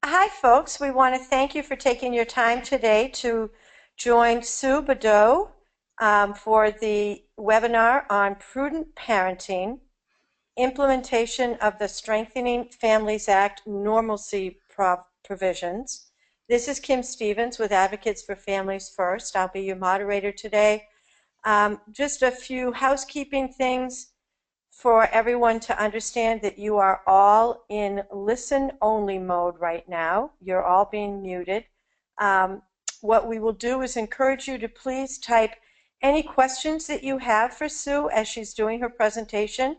Hi, folks. We want to thank you for taking your time today to join Sue Badeau for the webinar on Prudent Parenting, Implementation of the Strengthening Families Act Normalcy Provisions. This is Kim Stevens with Advocates for Families First. I'll be your moderator today. Just a few housekeeping things for everyone to understand that you are all in listen-only mode right now. You're all being muted. What we will do is encourage you to please type any questions that you have for Sue as she's doing her presentation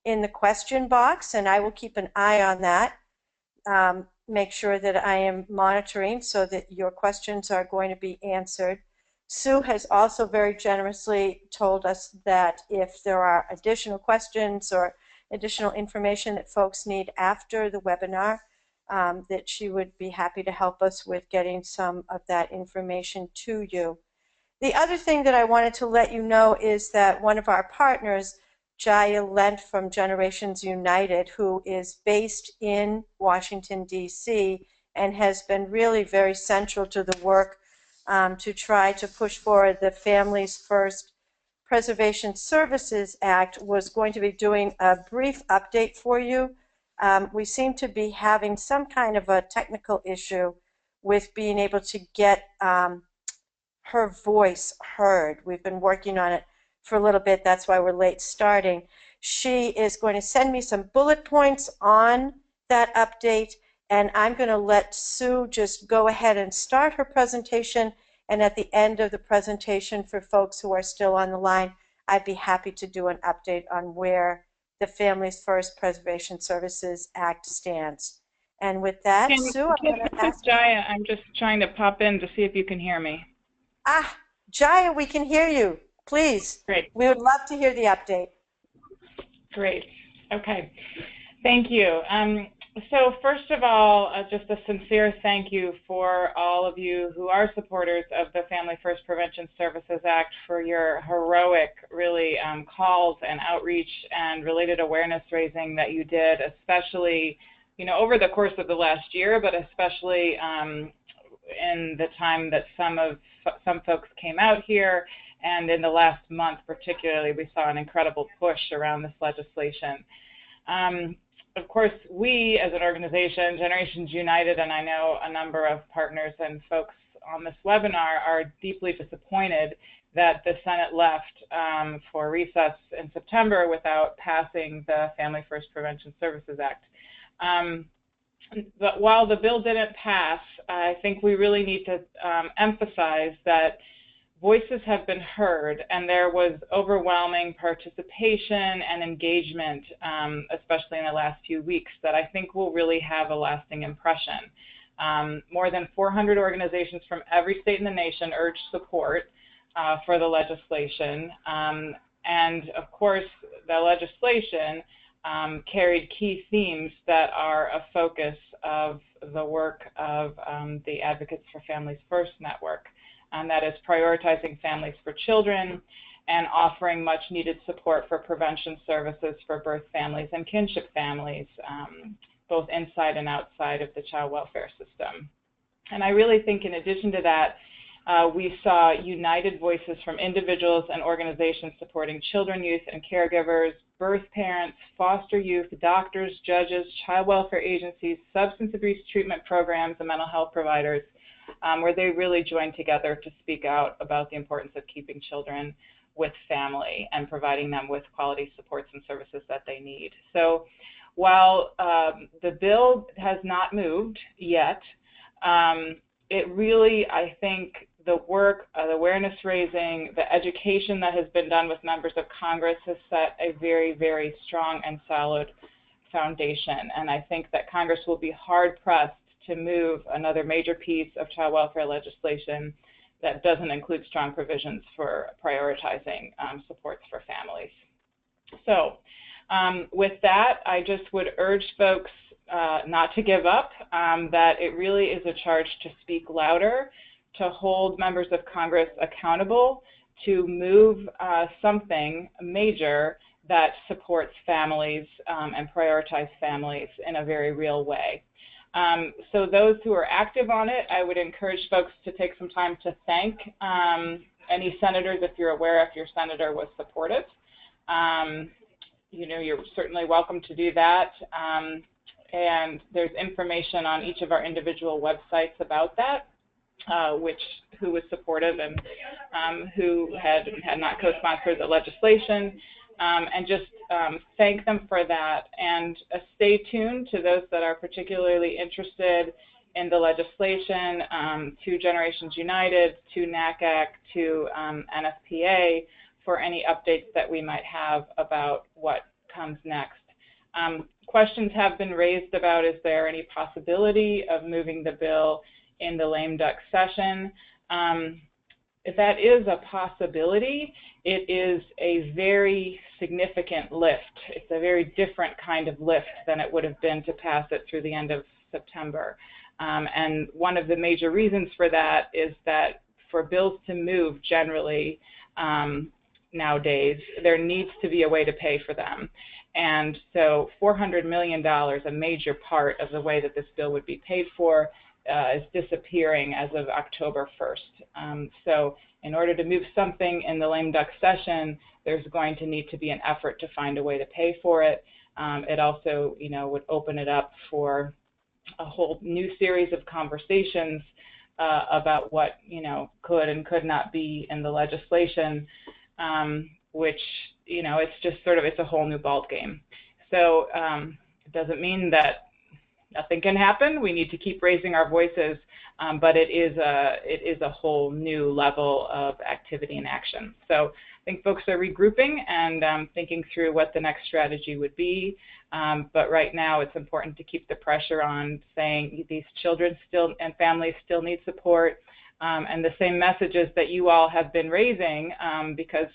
in the question box, and I will keep an eye on that. Make sure that I am monitoring so that your questions are going to be answered. Sue has also very generously told us that if there are additional questions or additional information that folks need after the webinar, that she would be happy to help us with getting some of that information to you. The other thing that I wanted to let you know is that one of our partners, Jaya Lent from Generations United, who is based in Washington, D.C., and has been really very central to the work to try to push forward the Families First Preservation Services Act, was going to be doing a brief update for you. We seem to be having some kind of a technical issue with being able to get her voice heard. We've been working on it for a little bit. That's why we're late starting. She is going to send me some bullet points on that update, and I'm going to let Sue just go ahead and start her presentation, and at the end of the presentation, for folks who are still on the line, I'd be happy to do an update on where the Families First Preservation Services Act stands. And with that, Sue, I'm going to ask Jaya, I'm just trying to pop in to see if you can hear me. Jaya, we can hear you. Please. Great. We would love to hear the update. Great. Okay. Thank you. So first of all, just a sincere thank you for all of you who are supporters of the Family First Prevention Services Act for your heroic, really, calls and outreach and related awareness raising that you did, especially, over the course of the last year, but especially in the time that some folks came out here, and in the last month particularly, we saw an incredible push around this legislation. Of course, we as an organization, Generations United, and I know a number of partners and folks on this webinar are deeply disappointed that the Senate left for recess in September without passing the Family First Prevention Services Act. But while the bill didn't pass, I think we really need to emphasize that voices have been heard, and there was overwhelming participation and engagement, especially in the last few weeks, that I think will really have a lasting impression. More than 400 organizations from every state in the nation urged support for the legislation, and of course, the legislation carried key themes that are a focus of the work of the Advocates for Families First network, and that is prioritizing families for children and offering much needed support for prevention services for birth families and kinship families, both inside and outside of the child welfare system. And I really think in addition to that, we saw united voices from individuals and organizations supporting children, youth, and caregivers, birth parents, foster youth, doctors, judges, child welfare agencies, substance abuse treatment programs, and mental health providers, where they really joined together to speak out about the importance of keeping children with family and providing them with quality supports and services that they need. So while the bill has not moved yet, it really, I think, the work, the awareness raising, the education that has been done with members of Congress has set a very, very strong and solid foundation. And I think that Congress will be hard pressed to move another major piece of child welfare legislation that doesn't include strong provisions for prioritizing supports for families. So with that, I just would urge folks not to give up, that it really is a charge to speak louder, to hold members of Congress accountable, to move something major that supports families and prioritize families in a very real way. So those who are active on it, I would encourage folks to take some time to thank any senators if you're aware if your senator was supportive. You're certainly welcome to do that. And there's information on each of our individual websites about that, who was supportive and who had not co-sponsored the legislation, and just thank them for that. And stay tuned to those that are particularly interested in the legislation, to Generations United, to NACAC, to NFPA, for any updates that we might have about what comes next. Questions have been raised about, is there any possibility of moving the bill in the lame duck session? If that is a possibility, it is a very significant lift. It's a very different kind of lift than it would have been to pass it through the end of September. And one of the major reasons for that is that for bills to move generally nowadays, there needs to be a way to pay for them. And so $400 million, a major part of the way that this bill would be paid for, is disappearing as of October 1st. So in order to move something in the lame duck session, there's going to need to be an effort to find a way to pay for it. It also, would open it up for a whole new series of conversations about what, could and could not be in the legislation, which, it's just it's a whole new ballgame. So it doesn't mean that nothing can happen. We need to keep raising our voices, but it is a whole new level of activity and action. So I think folks are regrouping and thinking through what the next strategy would be. But right now, it's important to keep the pressure on, saying these children still and families still need support, and the same messages that you all have been raising, because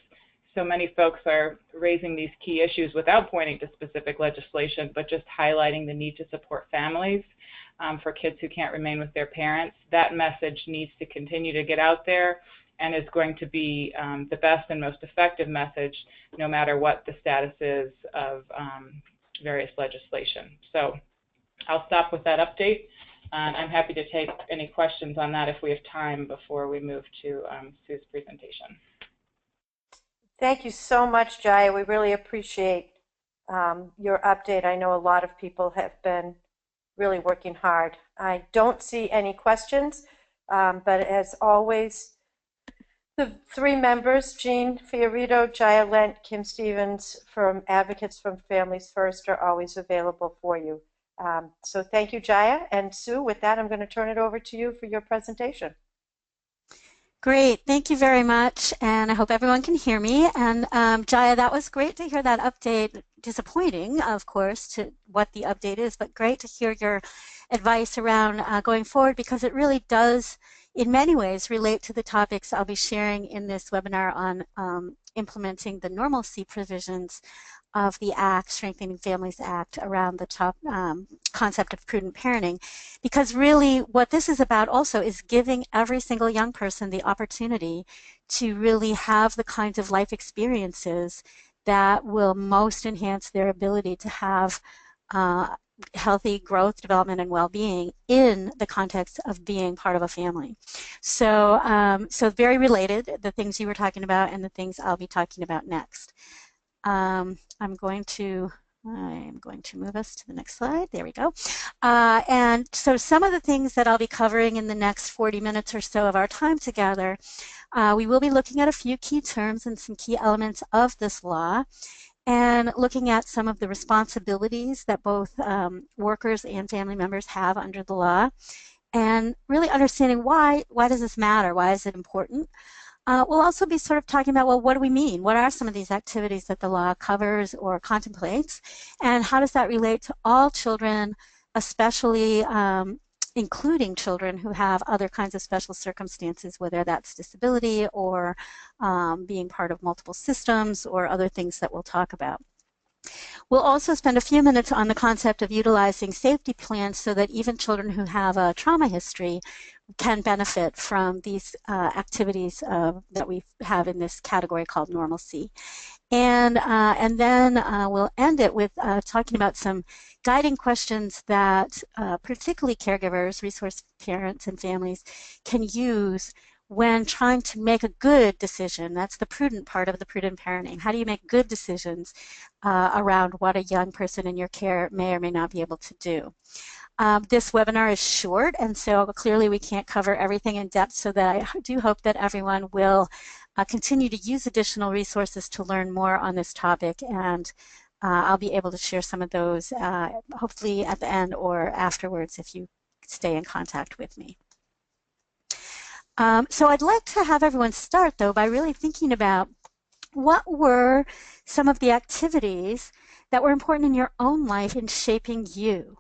so many folks are raising these key issues without pointing to specific legislation, but just highlighting the need to support families for kids who can't remain with their parents. That message needs to continue to get out there, and is going to be the best and most effective message, no matter what the status is of various legislation. So I'll stop with that update, and I'm happy to take any questions on that if we have time before we move to Sue's presentation. Thank you so much, Jaya. We really appreciate your update. I know a lot of people have been really working hard. I don't see any questions, but as always, the three members, Jean Fiorito, Jaya Lent, Kim Stevens from Advocates from Families First, are always available for you. So thank you, Jaya. And Sue, with that, I'm going to turn it over to you for your presentation. Great, thank you very much, and I hope everyone can hear me. And Jaya, that was great to hear that update. Disappointing, of course, to what the update is, but great to hear your advice around going forward, because it really does, in many ways, relate to the topics I'll be sharing in this webinar on implementing the normalcy provisions of the Act, Strengthening Families Act, around the top concept of prudent parenting. Because really what this is about also is giving every single young person the opportunity to really have the kinds of life experiences that will most enhance their ability to have healthy growth, development, and well-being in the context of being part of a family. So, so very related, the things you were talking about and the things I'll be talking about next. I'm going to move us to the next slide. There we go. And so some of the things that I'll be covering in the next 40 minutes or so of our time together, we will be looking at a few key terms and some key elements of this law, and looking at some of the responsibilities that both workers and family members have under the law, and really understanding why does this matter? Why is it important? We'll also be sort of talking about, well, what do we mean? What are some of these activities that the law covers or contemplates? And how does that relate to all children, especially including children who have other kinds of special circumstances, whether that's disability or being part of multiple systems or other things that we'll talk about. We'll also spend a few minutes on the concept of utilizing safety plans so that even children who have a trauma history can benefit from these activities that we have in this category called normalcy. And then we'll end it with talking about some guiding questions that particularly caregivers, resource parents, and families can use when trying to make a good decision. That's the prudent part of the prudent parenting. How do you make good decisions around what a young person in your care may or may not be able to do? This webinar is short, and so clearly we can't cover everything in depth, so that I do hope that everyone will continue to use additional resources to learn more on this topic, and I'll be able to share some of those hopefully at the end or afterwards if you stay in contact with me. So I'd like to have everyone start, though, by really thinking about what were some of the activities that were important in your own life in shaping you.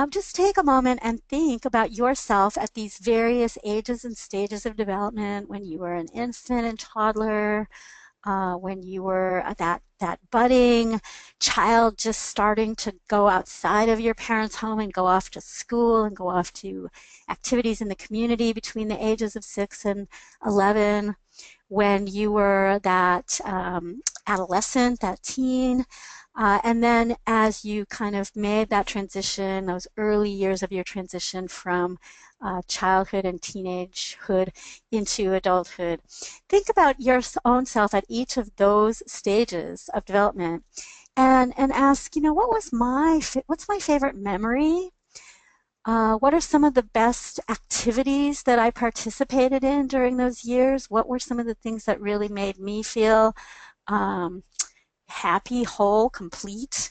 Just take a moment and think about yourself at these various ages and stages of development, when you were an infant and toddler, when you were that budding child just starting to go outside of your parents' home and go off to school and go off to activities in the community between the ages of 6 and 11, when you were that adolescent, that teen, and then as you kind of made that transition, those early years of your transition from childhood and teenagehood into adulthood. Think about your own self at each of those stages of development, and ask, what's my favorite memory? What are some of the best activities that I participated in during those years? What were some of the things that really made me feel happy, whole, complete?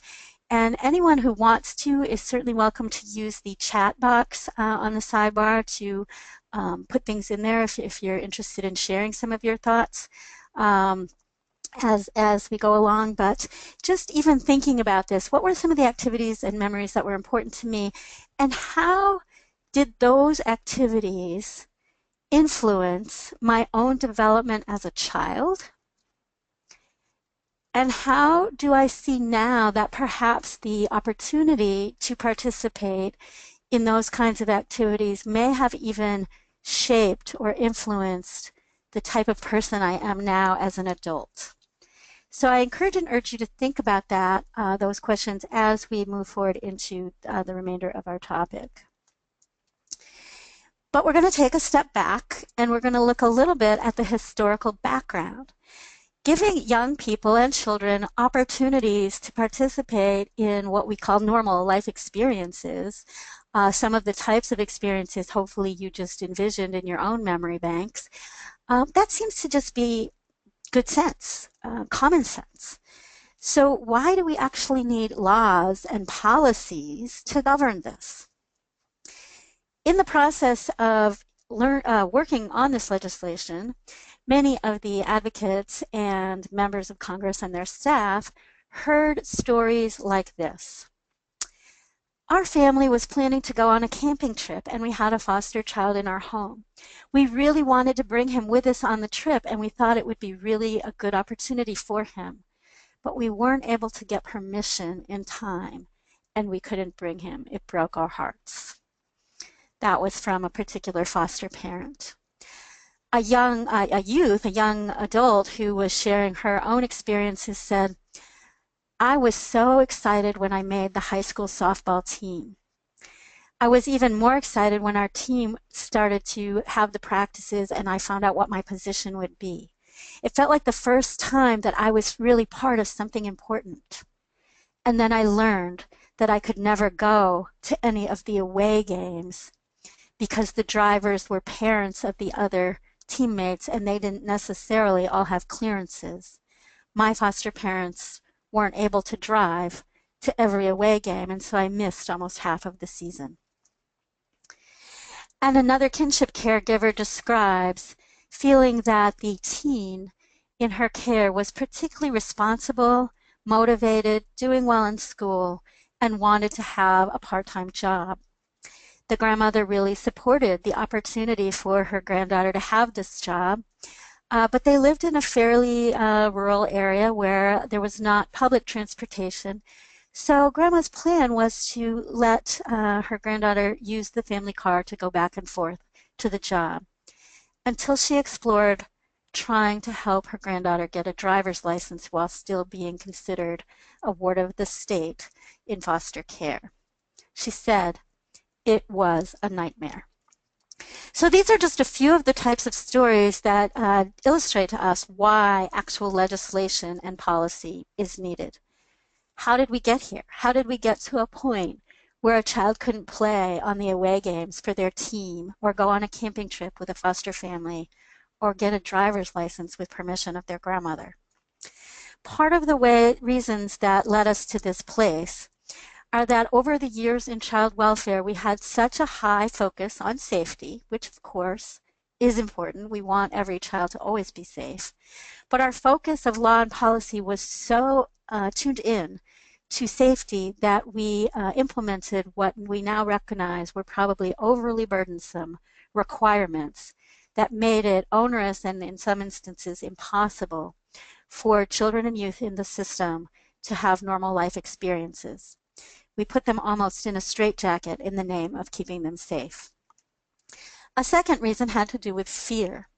And anyone who wants to is certainly welcome to use the chat box on the sidebar to put things in there if you're interested in sharing some of your thoughts as we go along. But just even thinking about this, what were some of the activities and memories that were important to me, and how did those activities influence my own development as a child? And how do I see now that perhaps the opportunity to participate in those kinds of activities may have even shaped or influenced the type of person I am now as an adult? So I encourage and urge you to think about those questions as we move forward into the remainder of our topic. But we're going to take a step back, and we're going to look a little bit at the historical background. Giving young people and children opportunities to participate in what we call normal life experiences, some of the types of experiences hopefully you just envisioned in your own memory banks, that seems to just be good sense, common sense. So why do we actually need laws and policies to govern this? In the process of working on this legislation, many of the advocates and members of Congress and their staff heard stories like this. Our family was planning to go on a camping trip, and we had a foster child in our home. We really wanted to bring him with us on the trip, and we thought it would be really a good opportunity for him. But we weren't able to get permission in time, and we couldn't bring him. It broke our hearts. That was from a particular foster parent. A young adult who was sharing her own experiences said, I was so excited when I made the high school softball team. I was even more excited when our team started to have the practices and I found out what my position would be. It felt like the first time that I was really part of something important. And then I learned that I could never go to any of the away games because the drivers were parents of the other teammates and they didn't necessarily all have clearances. My foster parents weren't able to drive to every away game, and so I missed almost half of the season. And another kinship caregiver describes feeling that the teen in her care was particularly responsible, motivated, doing well in school, and wanted to have a part-time job. The grandmother really supported the opportunity for her granddaughter to have this job, but they lived in a fairly rural area where there was not public transportation. So Grandma's plan was to let her granddaughter use the family car to go back and forth to the job until she explored trying to help her granddaughter get a driver's license while still being considered a ward of the state in foster care. She said it was a nightmare. So these are just a few of the types of stories that illustrate to us why actual legislation and policy is needed. How did we get here? How did we get to a point where a child couldn't play on the away games for their team or go on a camping trip with a foster family or get a driver's license with permission of their grandmother? Part of the reasons that led us to this place are that over the years in child welfare, we had such a high focus on safety, which of course is important. We want every child to always be safe. But our focus of law and policy was so tuned in to safety that we implemented what we now recognize were probably overly burdensome requirements that made it onerous and in some instances impossible for children and youth in the system to have normal life experiences. We put them almost in a straitjacket in the name of keeping them safe. A second reason had to do with fear.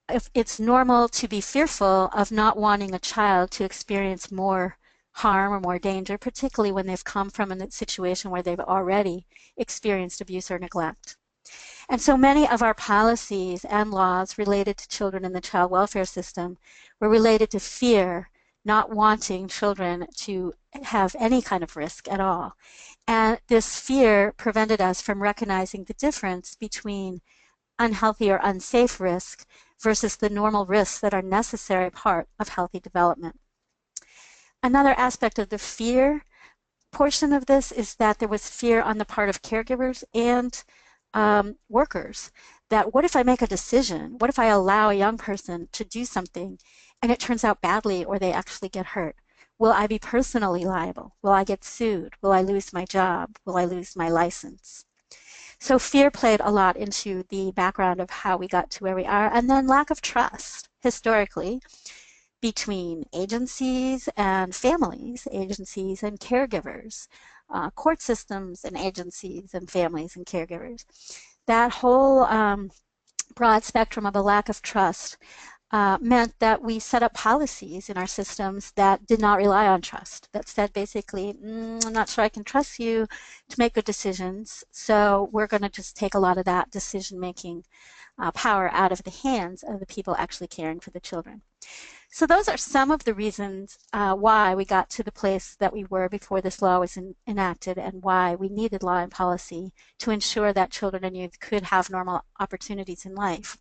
If it's normal to be fearful of not wanting a child to experience more harm or more danger, particularly when they've come from a situation where they've already experienced abuse or neglect. And so many of our policies and laws related to children in the child welfare system were related to fear, not wanting children to have any kind of risk at all. And this fear prevented us from recognizing the difference between unhealthy or unsafe risk versus the normal risks that are necessary part of healthy development. Another aspect of the fear portion of this is that there was fear on the part of caregivers and workers that what if I make a decision? What if I allow a young person to do something and it turns out badly or they actually get hurt? Will I be personally liable? Will I get sued? Will I lose my job? Will I lose my license? So fear played a lot into the background of how we got to where we are, and then lack of trust historically between agencies and families, agencies and caregivers, court systems and agencies and families and caregivers. That whole broad spectrum of a lack of trust meant that we set up policies in our systems that did not rely on trust, that said basically, I'm not sure I can trust you to make good decisions, so we're going to just take a lot of that decision-making power out of the hands of the people actually caring for the children. So those are some of the reasons why we got to the place that we were before this law was enacted and why we needed law and policy to ensure that children and youth could have normal opportunities in life.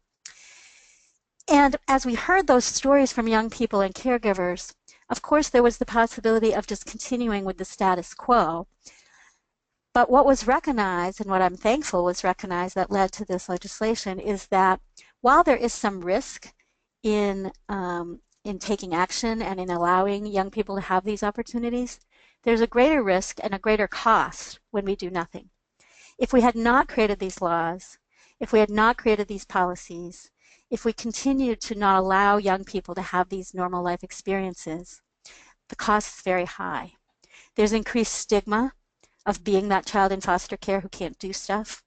And as we heard those stories from young people and caregivers, of course there was the possibility of just continuing with the status quo. But what was recognized, and what I'm thankful was recognized that led to this legislation, is that while there is some risk in taking action and in allowing young people to have these opportunities, there's a greater risk and a greater cost when we do nothing. If we had not created these laws, if we had not created these policies, if we continued to not allow young people to have these normal life experiences, the cost is very high. There's increased stigma of being that child in foster care who can't do stuff.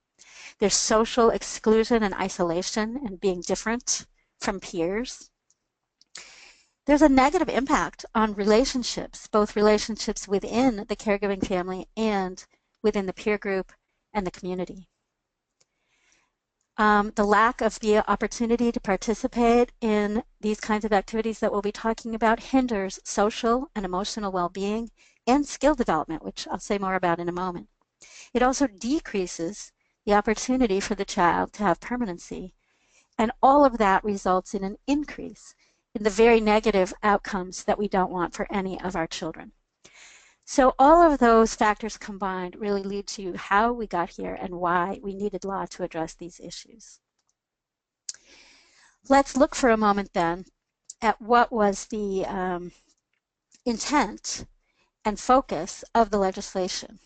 There's social exclusion and isolation and being different from peers. There's a negative impact on relationships, both relationships within the caregiving family and within the peer group and the community. The lack of the opportunity to participate in these kinds of activities that we'll be talking about hinders social and emotional well-being and skill development, which I'll say more about in a moment. It also decreases the opportunity for the child to have permanency, and all of that results in an increase in the very negative outcomes that we don't want for any of our children. So all of those factors combined really lead to how we got here and why we needed law to address these issues. Let's look for a moment then at what was the intent and focus of the legislation.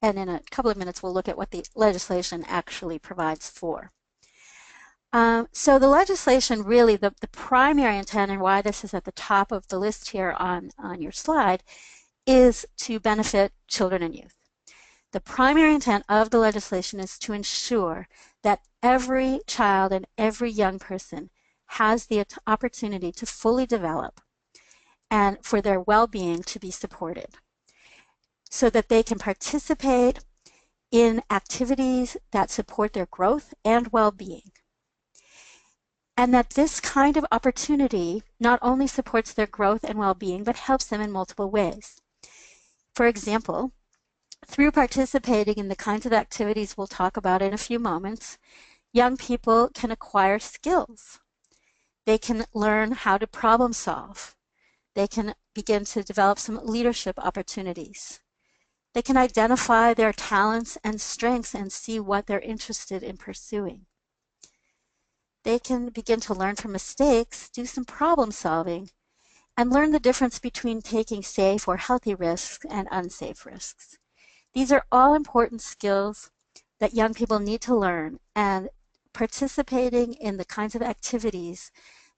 And in a couple of minutes, we'll look at what the legislation actually provides for. So the legislation really, the primary intent and why this is at the top of the list here on your slide is to benefit children and youth. The primary intent of the legislation is to ensure that every child and every young person has the opportunity to fully develop and for their well-being to be supported so that they can participate in activities that support their growth and well-being. And that this kind of opportunity not only supports their growth and well-being, but helps them in multiple ways. For example, through participating in the kinds of activities we'll talk about in a few moments, young people can acquire skills. They can learn how to problem solve. They can begin to develop some leadership opportunities. They can identify their talents and strengths and see what they're interested in pursuing. They can begin to learn from mistakes, do some problem solving, and learn the difference between taking safe or healthy risks and unsafe risks. These are all important skills that young people need to learn, and participating in the kinds of activities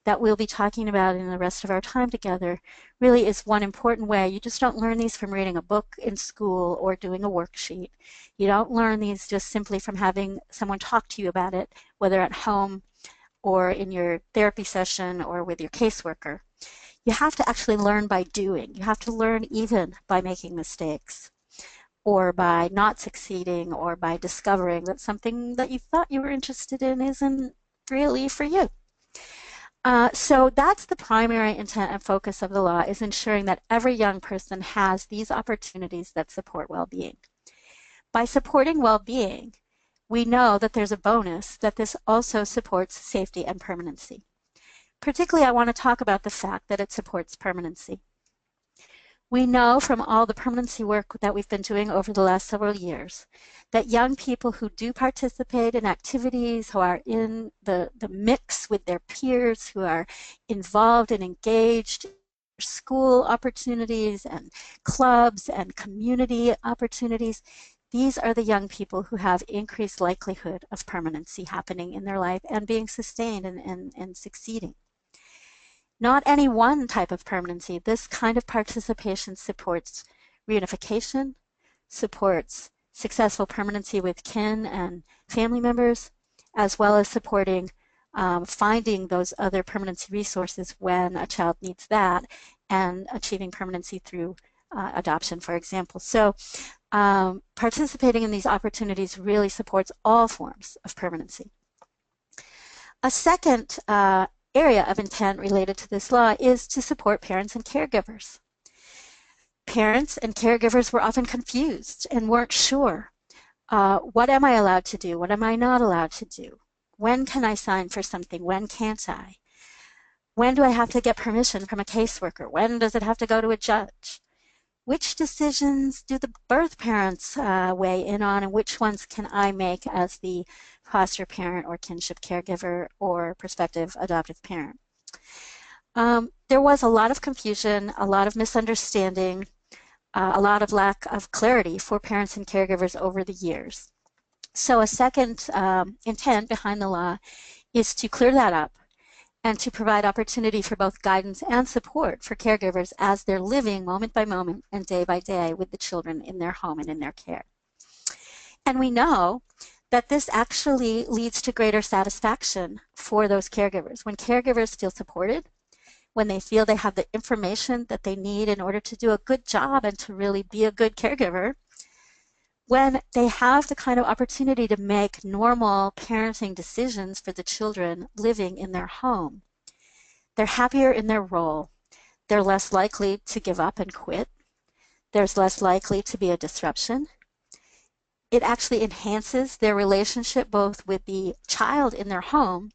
that we'll be talking about in the rest of our time together really is one important way. You just don't learn these from reading a book in school or doing a worksheet. You don't learn these just simply from having someone talk to you about it, whether at home or in your therapy session or with your caseworker. You have to actually learn by doing. You have to learn even by making mistakes, or by not succeeding, or by discovering that something that you thought you were interested in isn't really for you. So that's the primary intent and focus of the law, is ensuring that every young person has these opportunities that support well-being. By supporting well-being, we know that there's a bonus that this also supports safety and permanency. Particularly, I want to talk about the fact that it supports permanency. We know from all the permanency work that we've been doing over the last several years that young people who do participate in activities, who are in the mix with their peers, who are involved and engaged in school opportunities and clubs and community opportunities, these are the young people who have increased likelihood of permanency happening in their life and being sustained and succeeding. Not any one type of permanency. This kind of participation supports reunification, supports successful permanency with kin and family members, as well as supporting finding those other permanency resources when a child needs that, and achieving permanency through adoption, for example. So participating in these opportunities really supports all forms of permanency. A second area of intent related to this law is to support parents and caregivers. Parents and caregivers were often confused and weren't sure. What am I allowed to do? What am I not allowed to do? When can I sign for something? When can't I? When do I have to get permission from a caseworker? When does it have to go to a judge? Which decisions do the birth parents weigh in on, and which ones can I make as the foster parent or kinship caregiver or prospective adoptive parent? There was a lot of confusion, a lot of misunderstanding, a lot of lack of clarity for parents and caregivers over the years. So a second intent behind the law is to clear that up and to provide opportunity for both guidance and support for caregivers as they're living moment by moment and day by day with the children in their home and in their care. And we know that this actually leads to greater satisfaction for those caregivers. When caregivers feel supported, when they feel they have the information that they need in order to do a good job and to really be a good caregiver, when they have the kind of opportunity to make normal parenting decisions for the children living in their home, they're happier in their role. They're less likely to give up and quit. There's less likely to be a disruption. It actually enhances their relationship both with the child in their home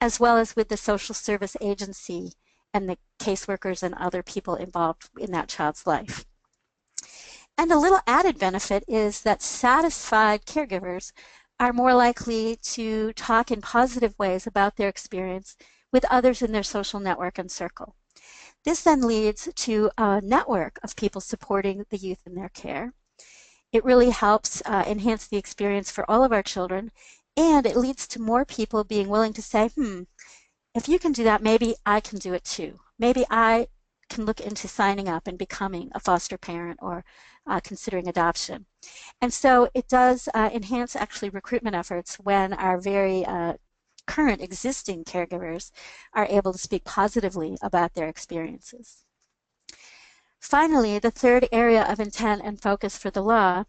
as well as with the social service agency and the caseworkers and other people involved in that child's life. And a little added benefit is that satisfied caregivers are more likely to talk in positive ways about their experience with others in their social network and circle. This then leads to a network of people supporting the youth in their care. It really helps enhance the experience for all of our children, and it leads to more people being willing to say, if you can do that, maybe I can do it too. Maybe I can look into signing up and becoming a foster parent or considering adoption. And so it does enhance actually recruitment efforts when our very current existing caregivers are able to speak positively about their experiences. Finally, the third area of intent and focus for the law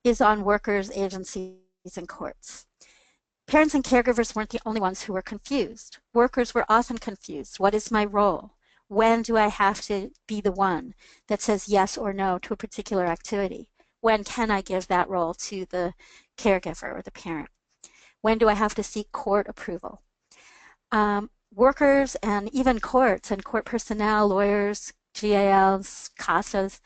is on workers, agencies, and courts. Parents and caregivers weren't the only ones who were confused. Workers were often confused. What is my role? When do I have to be the one that says yes or no to a particular activity? When can I give that role to the caregiver or the parent? When do I have to seek court approval? Workers and even courts and court personnel, lawyers, GALs, CASAs,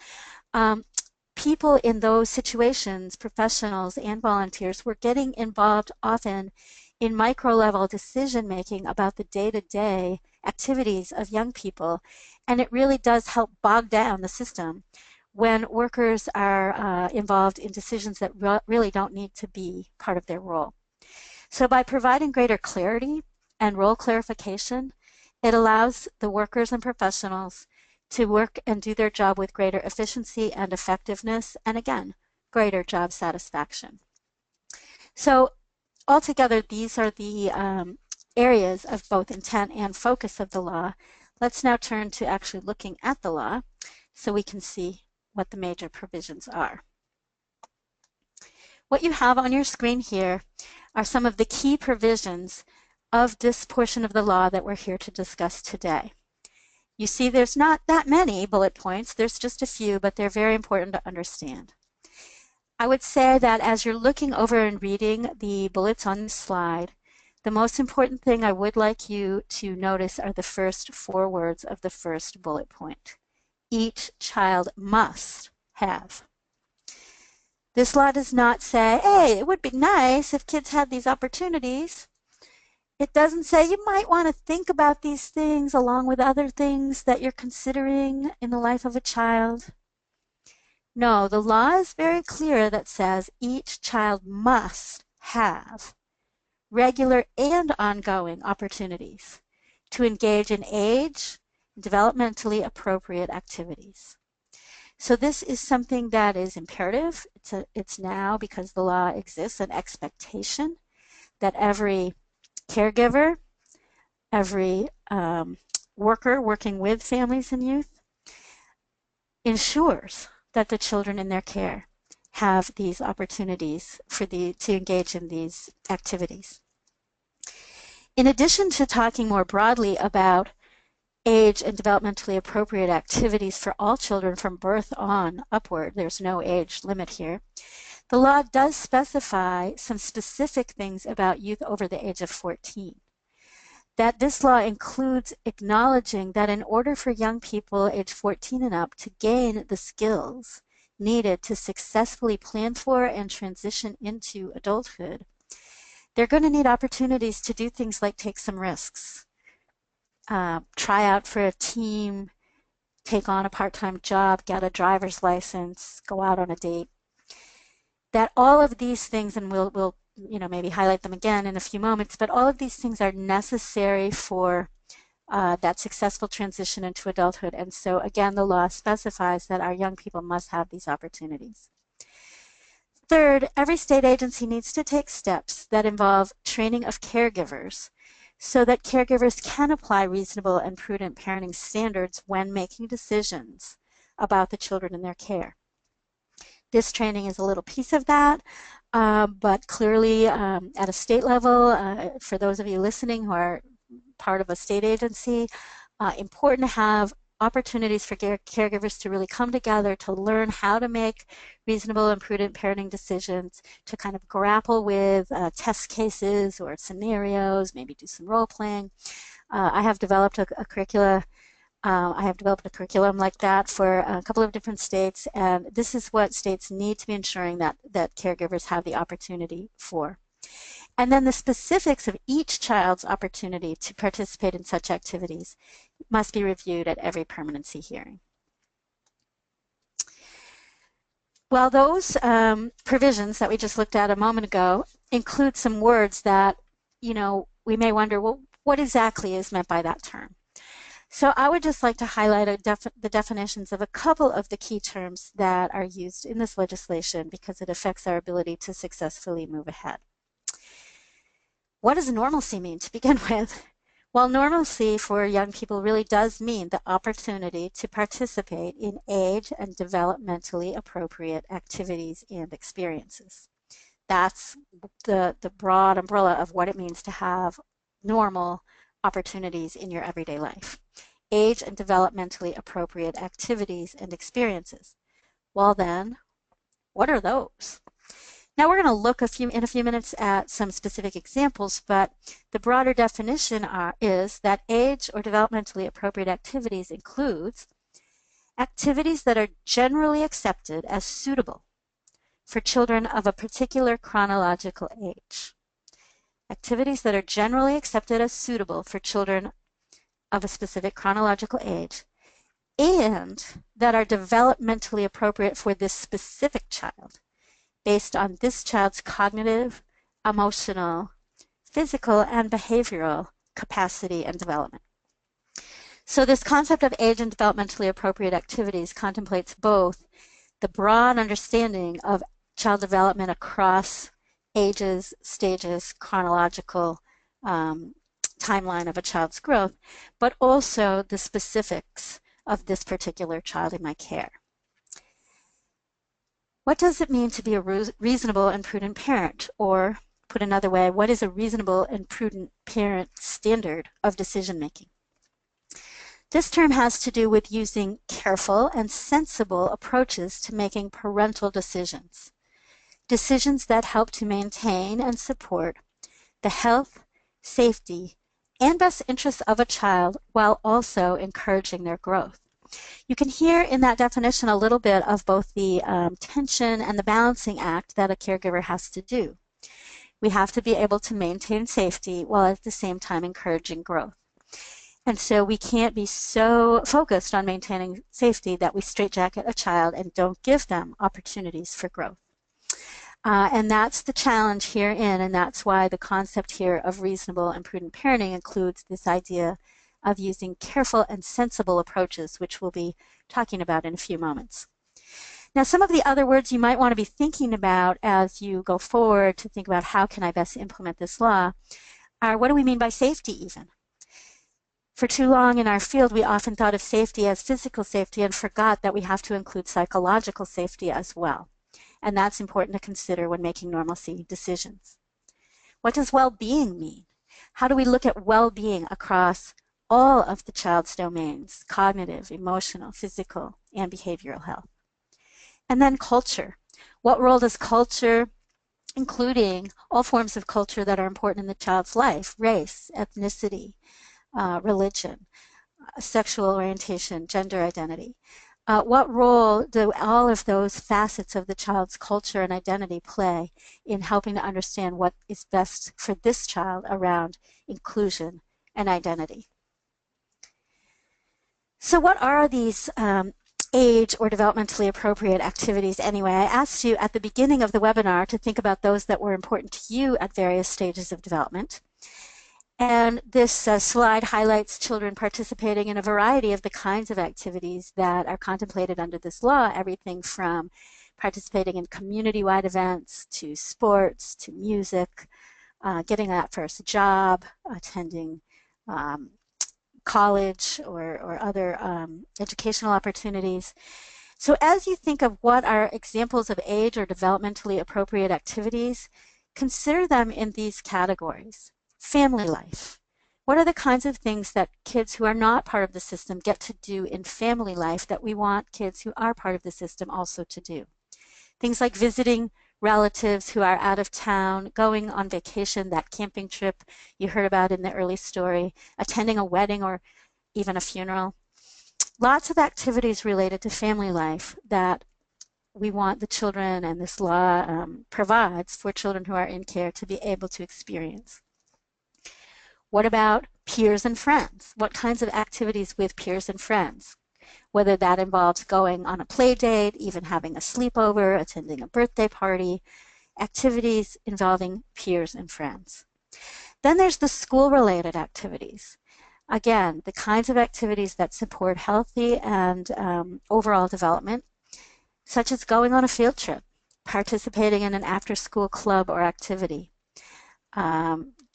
people in those situations, professionals and volunteers, were getting involved often in micro-level decision-making about the day-to-day activities of young people, and it really does help bog down the system when workers are involved in decisions that really don't need to be part of their role. So by providing greater clarity and role clarification, it allows the workers and professionals to work and do their job with greater efficiency and effectiveness, and again, greater job satisfaction. So altogether, these are the areas of both intent and focus of the law. Let's now turn to actually looking at the law so we can see what the major provisions are. What you have on your screen here are some of the key provisions of this portion of the law that we're here to discuss today. You see there's not that many bullet points, there's just a few, but they're very important to understand. I would say that as you're looking over and reading the bullets on this slide, the most important thing I would like you to notice are the first 4 words of the first bullet point. Each child must have. This law does not say, hey, it would be nice if kids had these opportunities. It doesn't say you might want to think about these things along with other things that you're considering in the life of a child. No, the law is very clear that says each child must have regular and ongoing opportunities to engage in age, developmentally appropriate activities. So this is something that is imperative. It's now, because the law exists, an expectation that every caregiver, every worker working with families and youth ensures that the children in their care have these opportunities to engage in these activities. In addition to talking more broadly about age and developmentally appropriate activities for all children from birth on upward, there's no age limit here, the law does specify some specific things about youth over the age of 14. That this law includes acknowledging that in order for young people age 14 and up to gain the skills needed to successfully plan for and transition into adulthood, they're going to need opportunities to do things like take some risks, try out for a team, take on a part-time job, get a driver's license, go out on a date. That all of these things, and we'll maybe highlight them again in a few moments, but all of these things are necessary for that successful transition into adulthood. And so again, the law specifies that our young people must have these opportunities. Third, every state agency needs to take steps that involve training of caregivers so that caregivers can apply reasonable and prudent parenting standards when making decisions about the children in their care. This training is a little piece of that, but clearly at a state level, for those of you listening who are part of a state agency, important to have opportunities for caregivers to really come together to learn how to make reasonable and prudent parenting decisions, to kind of grapple with test cases or scenarios, maybe do some role playing. I have developed a curriculum like that for a couple of different states, and this is what states need to be ensuring that caregivers have the opportunity for. And then the specifics of each child's opportunity to participate in such activities must be reviewed at every permanency hearing. Well, those provisions that we just looked at a moment ago include some words that, we may wonder, well, what exactly is meant by that term? So I would just like to highlight the definitions of a couple of the key terms that are used in this legislation because it affects our ability to successfully move ahead. What does normalcy mean to begin with? Well, normalcy for young people really does mean the opportunity to participate in age and developmentally appropriate activities and experiences. That's the broad umbrella of what it means to have normal opportunities in your everyday life. Age and developmentally appropriate activities and experiences. Well then, what are those? Now we're going to look in a few minutes at some specific examples, but the broader definition is that age or developmentally appropriate activities includes activities that are generally accepted as suitable for children of a particular chronological age. Activities that are generally accepted as suitable for children of a specific chronological age and that are developmentally appropriate for this specific child, based on this child's cognitive, emotional, physical, and behavioral capacity and development. So this concept of age and developmentally appropriate activities contemplates both the broad understanding of child development across ages, stages, chronological timeline of a child's growth, but also the specifics of this particular child in my care. What does it mean to be a reasonable and prudent parent? Or, put another way, what is a reasonable and prudent parent standard of decision making? This term has to do with using careful and sensible approaches to making parental decisions. Decisions that help to maintain and support the health, safety, and best interests of a child while also encouraging their growth. You can hear in that definition a little bit of both the tension and the balancing act that a caregiver has to do. We have to be able to maintain safety while at the same time encouraging growth. And so we can't be so focused on maintaining safety that we straitjacket a child and don't give them opportunities for growth. And that's the challenge herein, and that's why the concept here of reasonable and prudent parenting includes this idea of using careful and sensible approaches, which we'll be talking about in a few moments. Now, some of the other words you might want to be thinking about as you go forward to think about how can I best implement this law are, what do we mean by safety even? For too long in our field, we often thought of safety as physical safety and forgot that we have to include psychological safety as well. And that's important to consider when making normalcy decisions. What does well-being mean? How do we look at well-being across all of the child's domains, cognitive, emotional, physical, and behavioral health? And then culture. What role does culture, including all forms of culture that are important in the child's life, race, ethnicity, religion, sexual orientation, gender identity, what role do all of those facets of the child's culture and identity play in helping to understand what is best for this child around inclusion and identity? So what are these age or developmentally appropriate activities anyway? I asked you at the beginning of the webinar to think about those that were important to you at various stages of development. And this slide highlights children participating in a variety of the kinds of activities that are contemplated under this law, everything from participating in community-wide events to sports to music, getting that first job, attending college or other educational opportunities. So as you think of what are examples of age or developmentally appropriate activities, consider them in these categories. Family life. What are the kinds of things that kids who are not part of the system get to do in family life that we want kids who are part of the system also to do? Things like visiting relatives who are out of town, going on vacation, that camping trip you heard about in the early story, attending a wedding or even a funeral. Lots of activities related to family life that we want the children, and this law provides for children who are in care to be able to experience. What about peers and friends? What kinds of activities with peers and friends? Whether that involves going on a play date, even having a sleepover, attending a birthday party, activities involving peers and friends. Then there's the school-related activities. Again, the kinds of activities that support healthy and overall development, such as going on a field trip, participating in an after-school club or activity,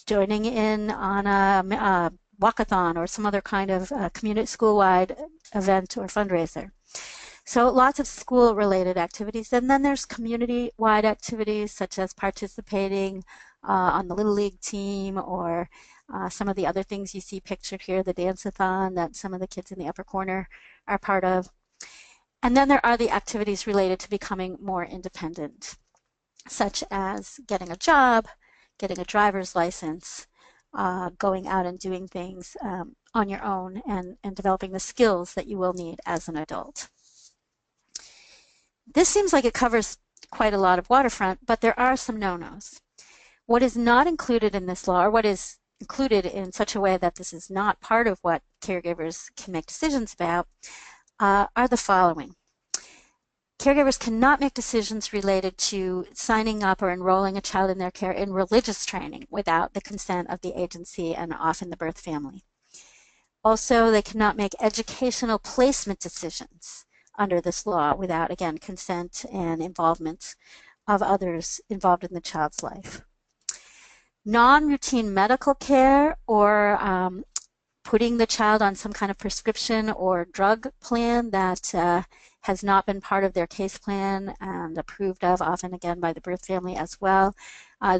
joining in on a walkathon or some other kind of community school-wide event or fundraiser. So lots of school-related activities. And then there's community-wide activities such as participating on the Little League team or some of the other things you see pictured here, the dance-a-thon that some of the kids in the upper corner are part of. And then there are the activities related to becoming more independent, such as getting a job, getting a driver's license, going out and doing things on your own and developing the skills that you will need as an adult. This seems like it covers quite a lot of waterfront, but there are some no-nos. What is not included in this law, or what is included in such a way that this is not part of what caregivers can make decisions about, are the following. Caregivers cannot make decisions related to signing up or enrolling a child in their care in religious training without the consent of the agency and often the birth family. Also, they cannot make educational placement decisions under this law without, again, consent and involvement of others involved in the child's life. Non-routine medical care or putting the child on some kind of prescription or drug plan that has not been part of their case plan and approved of, often again by the birth family as well.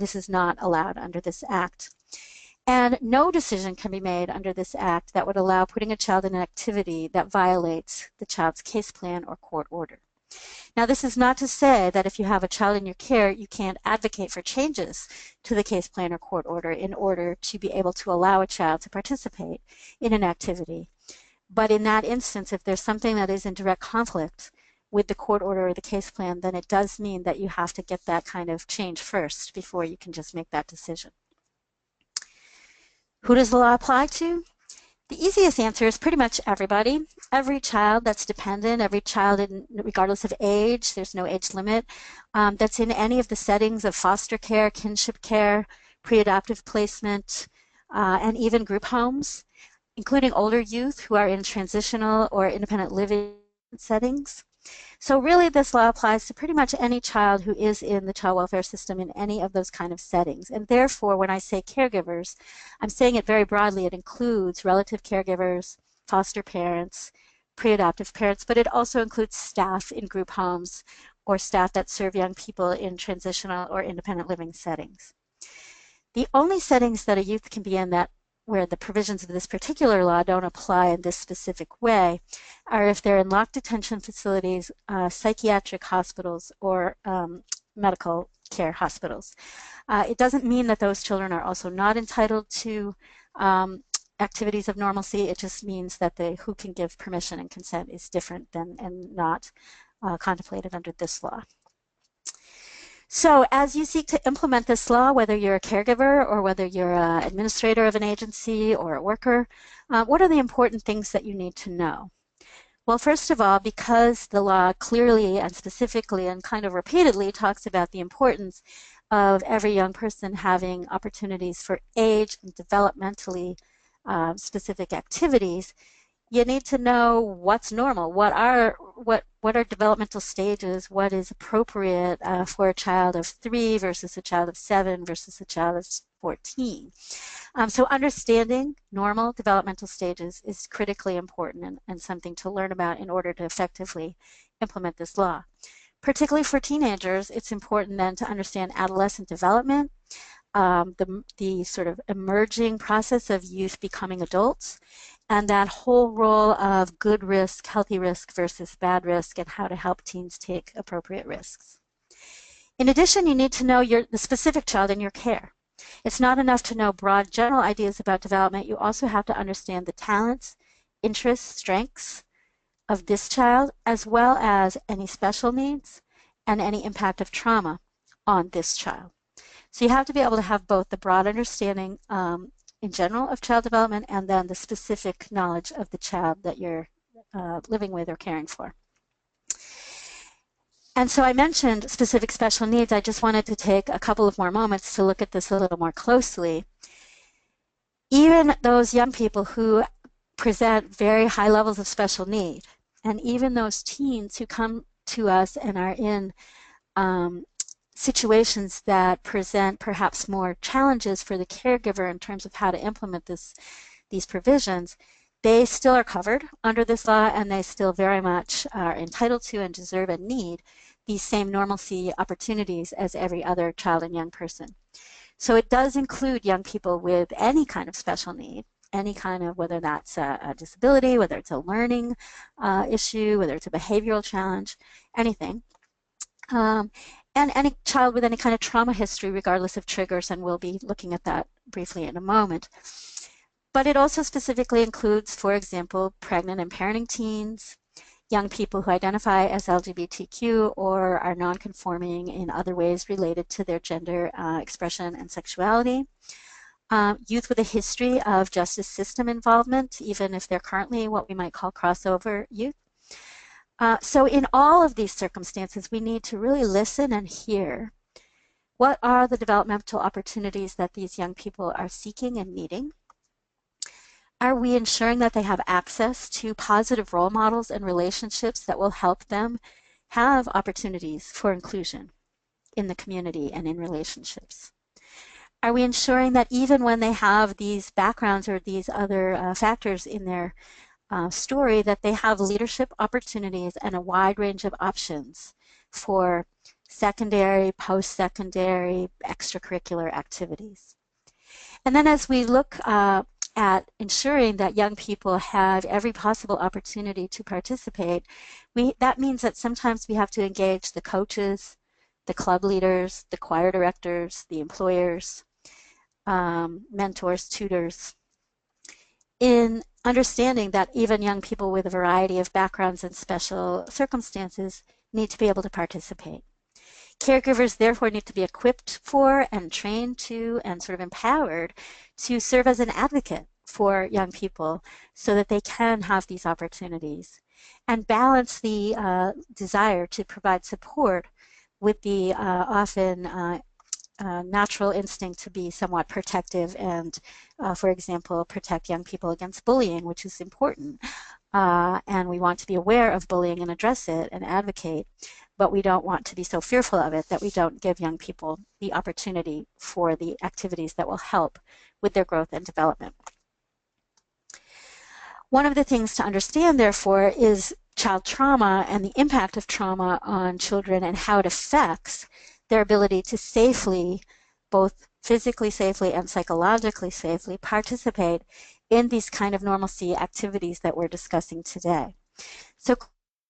This is not allowed under this act. And no decision can be made under this act that would allow putting a child in an activity that violates the child's case plan or court order. Now, this is not to say that if you have a child in your care, you can't advocate for changes to the case plan or court order in order to be able to allow a child to participate in an activity. But in that instance, if there's something that is in direct conflict with the court order or the case plan, then it does mean that you have to get that kind of change first before you can just make that decision. Who does the law apply to? The easiest answer is pretty much everybody. Every child that's dependent, every child regardless of age, there's no age limit, that's in any of the settings of foster care, kinship care, pre-adoptive placement, and even group homes, including older youth who are in transitional or independent living settings. So really this law applies to pretty much any child who is in the child welfare system in any of those kind of settings. And therefore, when I say caregivers, I'm saying it very broadly. It includes relative caregivers, foster parents, pre-adoptive parents, but it also includes staff in group homes or staff that serve young people in transitional or independent living settings. The only settings that a youth can be in that where the provisions of this particular law don't apply in this specific way are if they're in locked detention facilities, psychiatric hospitals, or medical care hospitals. It doesn't mean that those children are also not entitled to activities of normalcy. It just means that who can give permission and consent is different than and not contemplated under this law. So as you seek to implement this law, whether you're a caregiver or whether you're an administrator of an agency or a worker, what are the important things that you need to know? Well, first of all, because the law clearly and specifically and kind of repeatedly talks about the importance of every young person having opportunities for age and developmentally specific activities, you need to know what's normal, what are developmental stages, what is appropriate for a child of 3 versus a child of 7 versus a child of 14. So understanding normal developmental stages is critically important and something to learn about in order to effectively implement this law. Particularly for teenagers, it's important then to understand adolescent development, the sort of emerging process of youth becoming adults, and that whole role of good risk, healthy risk versus bad risk, and how to help teens take appropriate risks. In addition, you need to know the specific child in your care. It's not enough to know broad general ideas about development. You also have to understand the talents, interests, strengths of this child, as well as any special needs and any impact of trauma on this child. So you have to be able to have both the broad understanding in general of child development and then the specific knowledge of the child that you're living with or caring for. And so I mentioned specific special needs. I just wanted to take a couple of more moments to look at this a little more closely. Even those young people who present very high levels of special need, and even those teens who come to us and are in situations that present perhaps more challenges for the caregiver in terms of how to implement these provisions, they still are covered under this law, and they still very much are entitled to and deserve and need these same normalcy opportunities as every other child and young person. So it does include young people with any kind of special need, any kind of, whether that's a disability, whether it's a learning issue, whether it's a behavioral challenge, anything. And any child with any kind of trauma history, regardless of triggers, and we'll be looking at that briefly in a moment. But it also specifically includes, for example, pregnant and parenting teens, young people who identify as LGBTQ or are non-conforming in other ways related to their gender expression and sexuality, youth with a history of justice system involvement, even if they're currently what we might call crossover youth. So in all of these circumstances, we need to really listen and hear what are the developmental opportunities that these young people are seeking and needing. Are we ensuring that they have access to positive role models and relationships that will help them have opportunities for inclusion in the community and in relationships? Are we ensuring that even when they have these backgrounds or these other factors in their story, that they have leadership opportunities and a wide range of options for secondary, post-secondary, extracurricular activities? And then as we look at ensuring that young people have every possible opportunity to participate, that means that sometimes we have to engage the coaches, the club leaders, the choir directors, the employers, mentors, tutors, in understanding that even young people with a variety of backgrounds and special circumstances need to be able to participate. Caregivers therefore need to be equipped for and trained to and sort of empowered to serve as an advocate for young people so that they can have these opportunities and balance the desire to provide support with the often natural instinct to be somewhat protective and, for example, protect young people against bullying, which is important. And we want to be aware of bullying and address it and advocate, but we don't want to be so fearful of it that we don't give young people the opportunity for the activities that will help with their growth and development. One of the things to understand, therefore, is child trauma and the impact of trauma on children and how it affects their ability to safely, both physically safely and psychologically safely, participate in these kind of normalcy activities that we're discussing today. So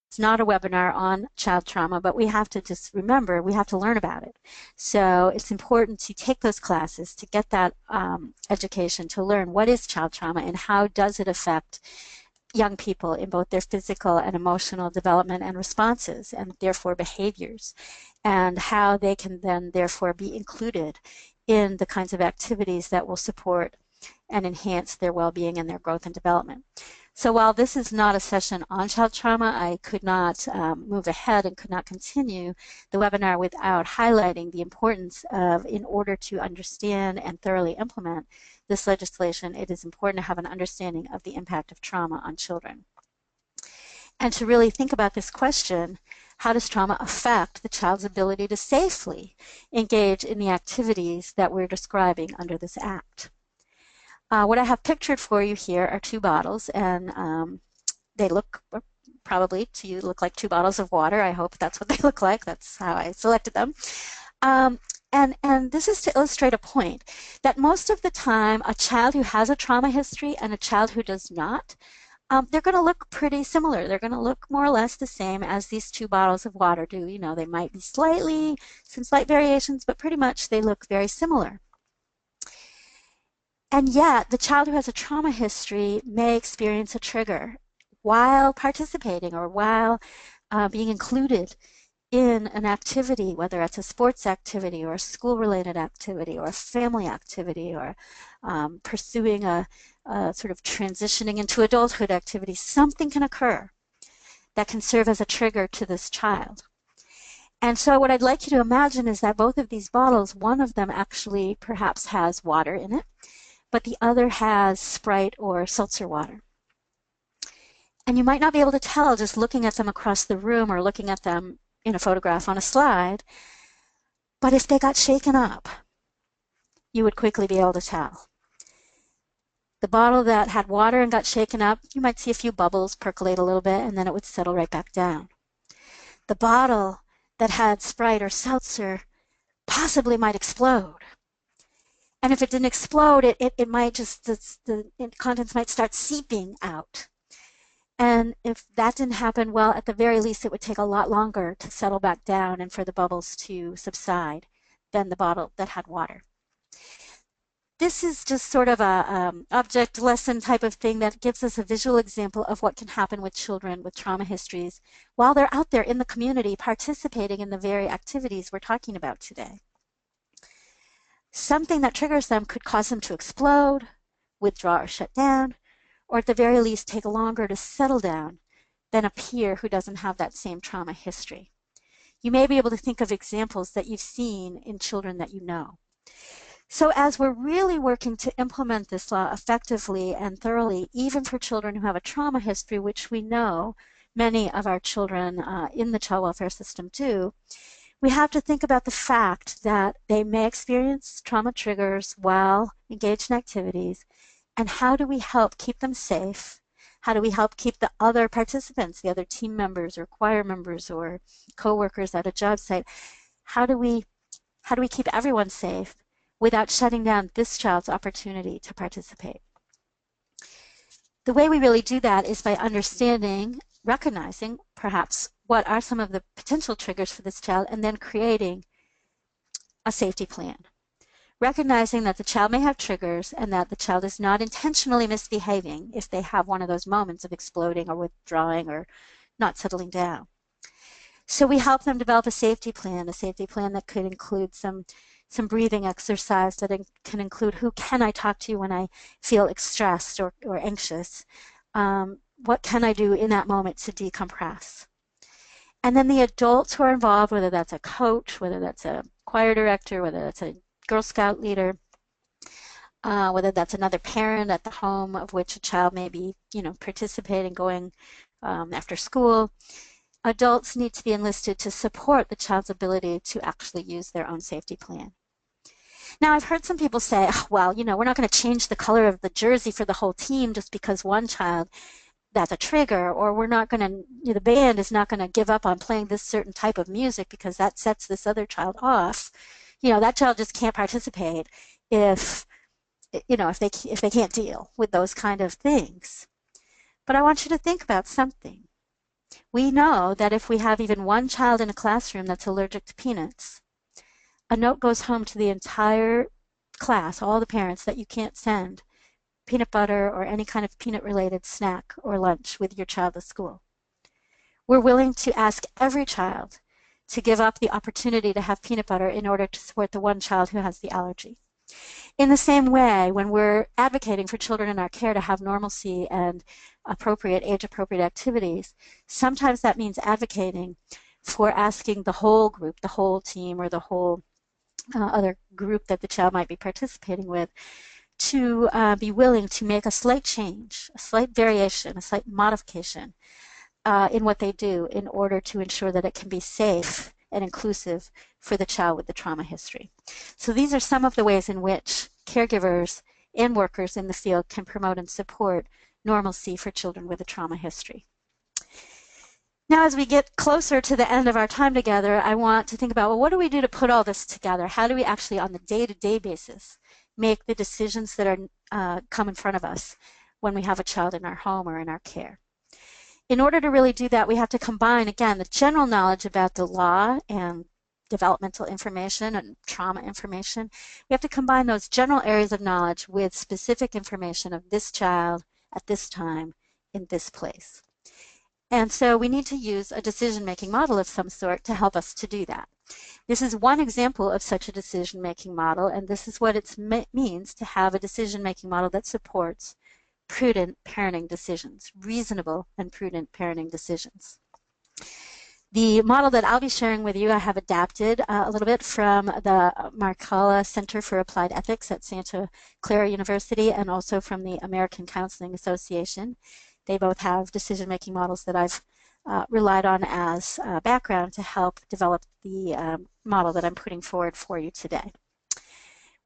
it's not a webinar on child trauma, but we have to just remember, we have to learn about it. So it's important to take those classes, to get that education, to learn what is child trauma and how does it affect young people in both their physical and emotional development and responses, and therefore behaviors, and how they can then therefore be included in the kinds of activities that will support and enhance their well-being and their growth and development. So while this is not a session on child trauma, I could not move ahead and could not continue the webinar without highlighting the importance of, in order to understand and thoroughly implement this legislation, it is important to have an understanding of the impact of trauma on children. And to really think about this question, how does trauma affect the child's ability to safely engage in the activities that we're describing under this act? What I have pictured for you here are two bottles, and they look, probably to you, look like two bottles of water. I hope that's what they look like. That's how I selected them. And this is to illustrate a point that most of the time, a child who has a trauma history and a child who does not, they're going to look pretty similar. They're going to look more or less the same as these two bottles of water do. You know, they might be some slight variations, but pretty much they look very similar. And yet, the child who has a trauma history may experience a trigger while participating or while being included in an activity, whether it's a sports activity or a school-related activity or a family activity or pursuing a sort of transitioning into adulthood activity. Something can occur that can serve as a trigger to this child. And so what I'd like you to imagine is that both of these bottles, one of them actually perhaps has water in it, but the other has Sprite or seltzer water. And you might not be able to tell just looking at them across the room or looking at them in a photograph on a slide, But if they got shaken up, you would quickly be able to tell. The bottle that had water and got shaken up, you might see a few bubbles percolate a little bit, and then it would settle right back down. The bottle that had Sprite or seltzer possibly might explode. And if it didn't explode, it might just, the contents might start seeping out. And if that didn't happen, well, at the very least, it would take a lot longer to settle back down and for the bubbles to subside than the bottle that had water. This is just sort of a object lesson type of thing that gives us a visual example of what can happen with children with trauma histories while they're out there in the community participating in the very activities we're talking about today. Something that triggers them could cause them to explode, withdraw or shut down, or at the very least take longer to settle down than a peer who doesn't have that same trauma history. You may be able to think of examples that you've seen in children that you know. So as we're really working to implement this law effectively and thoroughly, even for children who have a trauma history, which we know many of our children in the child welfare system do, we have to think about the fact that they may experience trauma triggers while engaged in activities, and how do we help keep them safe? How do we help keep the other participants, the other team members or choir members or co-workers at a job site, how do we keep everyone safe without shutting down this child's opportunity to participate? The way we really do that is by understanding, recognizing perhaps what are some of the potential triggers for this child, and then creating a safety plan. Recognizing that the child may have triggers and that the child is not intentionally misbehaving if they have one of those moments of exploding or withdrawing or not settling down. So we help them develop a safety plan that could include some breathing exercise, that can include who can I talk to when I feel stressed or anxious. What can I do in that moment to decompress? And then the adults who are involved, whether that's a coach, whether that's a choir director, whether that's a Girl Scout leader, whether that's another parent at the home of which a child may be, participating, going after school, adults need to be enlisted to support the child's ability to actually use their own safety plan. Now, I've heard some people say, oh, well, we're not going to change the color of the jersey for the whole team just because one child, that's a trigger, or we're not going to, the band is not going to give up on playing this certain type of music because that sets this other child off. That child just can't participate if they can't deal with those kind of things. But I want you to think about something. We know that if we have even one child in a classroom that's allergic to peanuts, a note goes home to the entire class, all the parents, that you can't send peanut butter or any kind of peanut-related snack or lunch with your child to school. We're willing to ask every child to give up the opportunity to have peanut butter in order to support the one child who has the allergy. In the same way, when we're advocating for children in our care to have normalcy and age-appropriate activities, sometimes that means advocating for asking the whole group, the whole team, or the whole other group that the child might be participating with, to be willing to make a slight change, a slight variation, a slight modification in what they do in order to ensure that it can be safe and inclusive for the child with the trauma history. So these are some of the ways in which caregivers and workers in the field can promote and support normalcy for children with a trauma history. Now, as we get closer to the end of our time together, I want to think about, well, what do we do to put all this together? How do we actually, on the day-to-day basis, make the decisions that are come in front of us when we have a child in our home or in our care? In order to really do that, we have to combine, again, the general knowledge about the law and developmental information and trauma information. We have to combine those general areas of knowledge with specific information of this child at this time in this place. And so we need to use a decision-making model of some sort to help us to do that. This is one example of such a decision-making model, and this is what it means to have a decision-making model that supports prudent parenting decisions, reasonable and prudent parenting decisions. The model that I'll be sharing with you, I have adapted a little bit from the Marcella Center for Applied Ethics at Santa Clara University, and also from the American Counseling Association. They both have decision-making models that I've relied on as background to help develop the model that I'm putting forward for you today.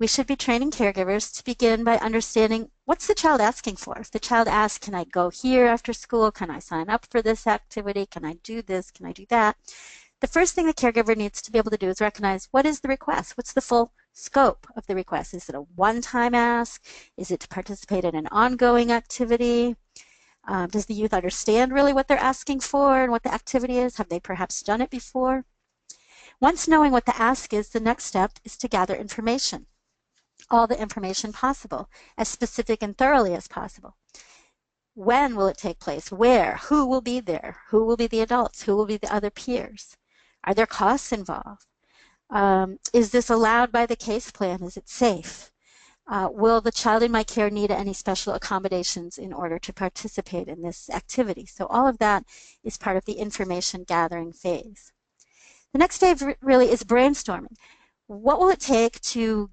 We should be training caregivers to begin by understanding what's the child asking for. If the child asks, can I go here after school? Can I sign up for this activity? Can I do this? Can I do that? The first thing the caregiver needs to be able to do is recognize what is the request? What's the full scope of the request? Is it a one-time ask? Is it to participate in an ongoing activity? Does the youth understand really what they're asking for and what the activity is? Have they perhaps done it before? Once knowing what the ask is, the next step is to gather information. All the information possible, as specific and thoroughly as possible. When will it take place? Where? Who will be there? Who will be the adults? Who will be the other peers? Are there costs involved? Is this allowed by the case plan? Is it safe? Will the child in my care need any special accommodations in order to participate in this activity? So all of that is part of the information gathering phase. The next stage really is brainstorming. What will it take to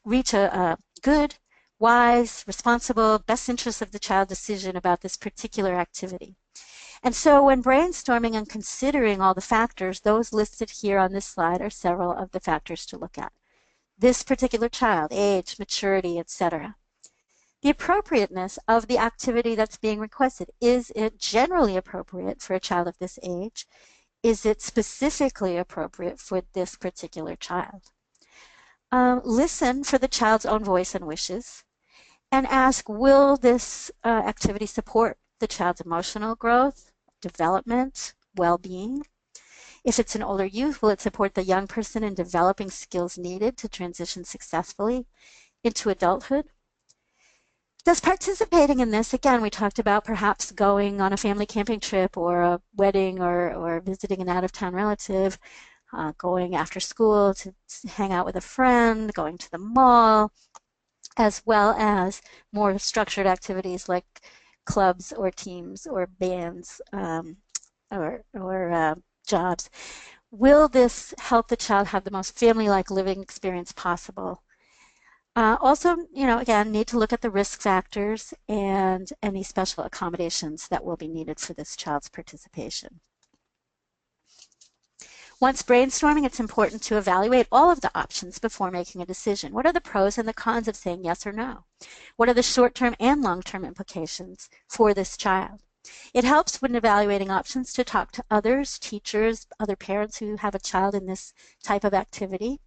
reach a good, wise, responsible, best interest of the child decision about this particular activity? And so when brainstorming and considering all the factors, those listed here on this slide are several of the factors to look at. This particular child, age, maturity, etc. The appropriateness of the activity that's being requested. Is it generally appropriate for a child of this age? Is it specifically appropriate for this particular child? Listen for the child's own voice and wishes and ask, will this activity support the child's emotional growth, development, well-being? If it's an older youth, will it support the young person in developing skills needed to transition successfully into adulthood? Does participating in this, again, we talked about perhaps going on a family camping trip or a wedding or visiting an out-of-town relative, going after school to hang out with a friend, going to the mall, as well as more structured activities like clubs or teams or bands or jobs. Will this help the child have the most family-like living experience possible? Also, again, need to look at the risk factors and any special accommodations that will be needed for this child's participation. Once brainstorming, it's important to evaluate all of the options before making a decision. What are the pros and the cons of saying yes or no? What are the short-term and long-term implications for this child? It helps when evaluating options to talk to others, teachers, other parents who have a child in this type of activity.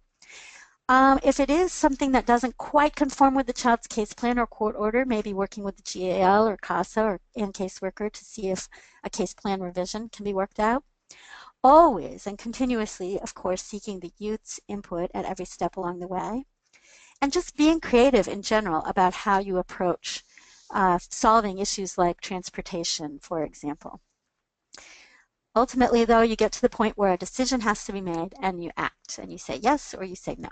If it is something that doesn't quite conform with the child's case plan or court order, maybe working with the GAL or CASA and caseworker to see if a case plan revision can be worked out. Always and continuously, of course, seeking the youth's input at every step along the way. And just being creative in general about how you approach solving issues like transportation, for example. Ultimately, though, you get to the point where a decision has to be made and you act and you say yes or you say no.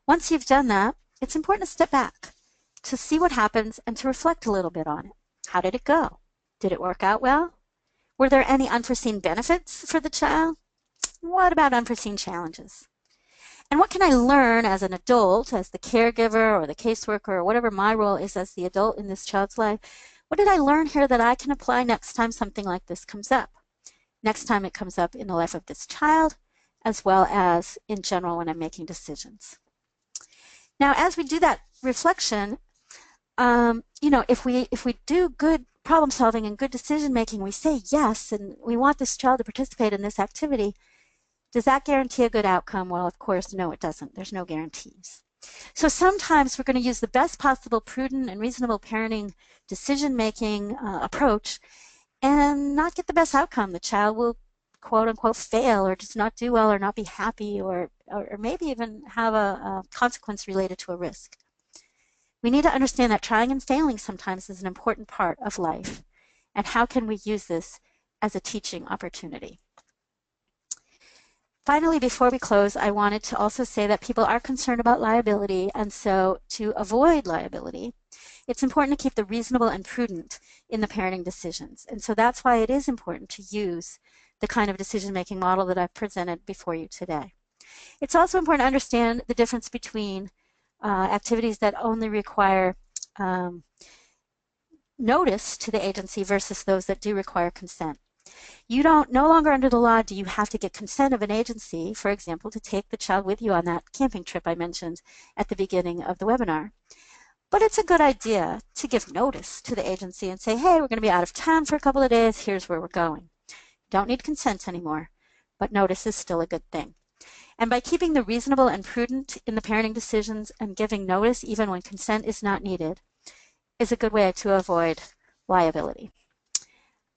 Once you've done that, it's important to step back, to see what happens and to reflect a little bit on it. How did it go? Did it work out well? Were there any unforeseen benefits for the child? What about unforeseen challenges? And what can I learn as an adult, as the caregiver or the caseworker or whatever my role is as the adult in this child's life? What did I learn here that I can apply next time something like this comes up? Next time it comes up in the life of this child, as well as in general when I'm making decisions. Now, as we do that reflection, if we do good problem solving and good decision making, we say yes, and we want this child to participate in this activity. Does that guarantee a good outcome? Well, of course, no, it doesn't. There's no guarantees. So sometimes we're going to use the best possible prudent and reasonable parenting decision making approach and not get the best outcome. The child will quote unquote fail or just not do well or not be happy or maybe even have a consequence related to a risk. We need to understand that trying and failing sometimes is an important part of life. And how can we use this as a teaching opportunity? Finally, before we close, I wanted to also say that people are concerned about liability, and so to avoid liability, it's important to keep the reasonable and prudent in the parenting decisions. And so that's why it is important to use the kind of decision-making model that I've presented before you today. It's also important to understand the difference between activities that only require notice to the agency versus those that do require consent. You don't, no longer under the law do you have to get consent of an agency, for example, to take the child with you on that camping trip I mentioned at the beginning of the webinar. But it's a good idea to give notice to the agency and say, hey, we're going to be out of town for a couple of days. Here's where we're going. Don't need consent anymore, but notice is still a good thing. And by keeping the reasonable and prudent in the parenting decisions and giving notice even when consent is not needed is a good way to avoid liability.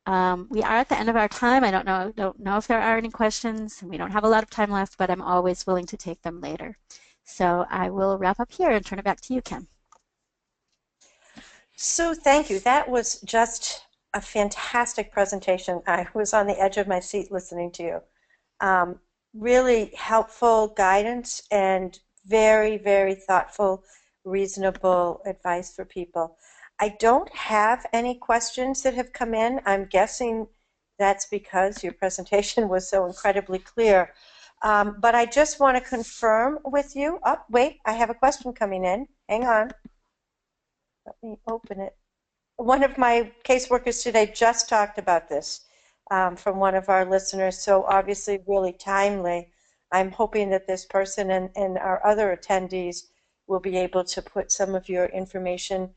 We are at the end of our time. I don't know if there are any questions. We don't have a lot of time left, but I'm always willing to take them later. So I will wrap up here and turn it back to you, Kim. Sue, thank you. That was just a fantastic presentation. I was on the edge of my seat listening to you. Really helpful guidance and very, very thoughtful, reasonable advice for people. I don't have any questions that have come in. I'm guessing that's because your presentation was so incredibly clear. But I just want to confirm with you. Oh, wait, I have a question coming in. Hang on. Let me open it. One of my caseworkers today just talked about this from one of our listeners, so obviously really timely. I'm hoping that this person and our other attendees will be able to put some of your information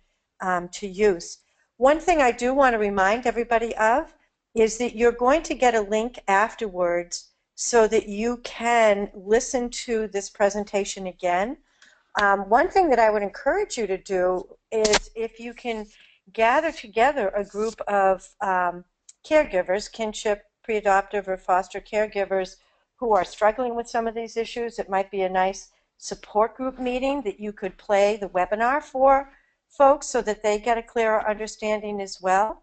to use. One thing I do want to remind everybody of is that you're going to get a link afterwards so that you can listen to this presentation again. One thing that I would encourage you to do is if you can gather together a group of caregivers, kinship, pre-adoptive, or foster caregivers who are struggling with some of these issues. It might be a nice support group meeting that you could play the webinar for folks so that they get a clearer understanding as well.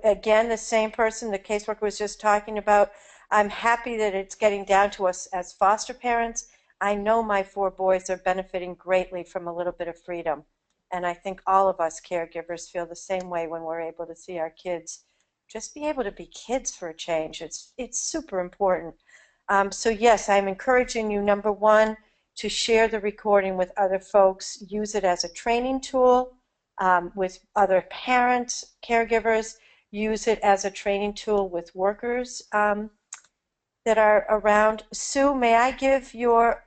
Again, the same person the caseworker was just talking about. I'm happy that it's getting down to us as foster parents. I know my 4 boys are benefiting greatly from a little bit of freedom. And I think all of us caregivers feel the same way when we're able to see our kids just be able to be kids for a change. It's super important. So yes, I'm encouraging you, number one, to share the recording with other folks. Use it as a training tool with other parents, caregivers. Use it as a training tool with workers that are around. Sue, may I give your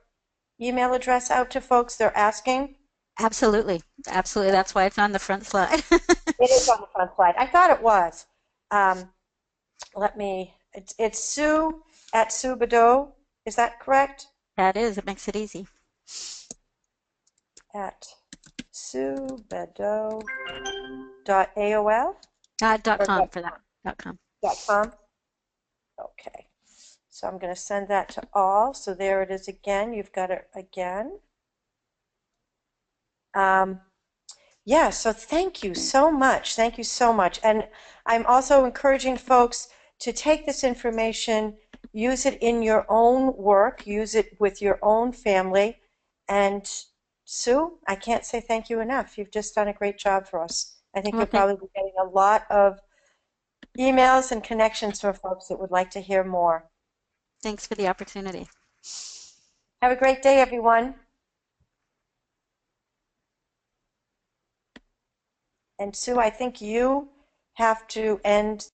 email address out to folks? They're asking. Absolutely. Absolutely. That's why it's on the front slide. It is on the front slide. I thought it was. It's Sue at Sue Badeau. Is that correct? That is. It makes it easy. At SueBadeau.aol? .com for that. .com. .com? Okay. So I'm going to send that to all. So there it is again. You've got it again. Yeah, so thank you so much. Thank you so much. And I'm also encouraging folks to take this information, use it in your own work, use it with your own family. And Sue, I can't say thank you enough. You've just done a great job for us. I think Well, you'll probably be getting a lot of emails and connections from folks that would like to hear more. thanks for the opportunity. Have a great day, everyone. And Sue, I think you have to end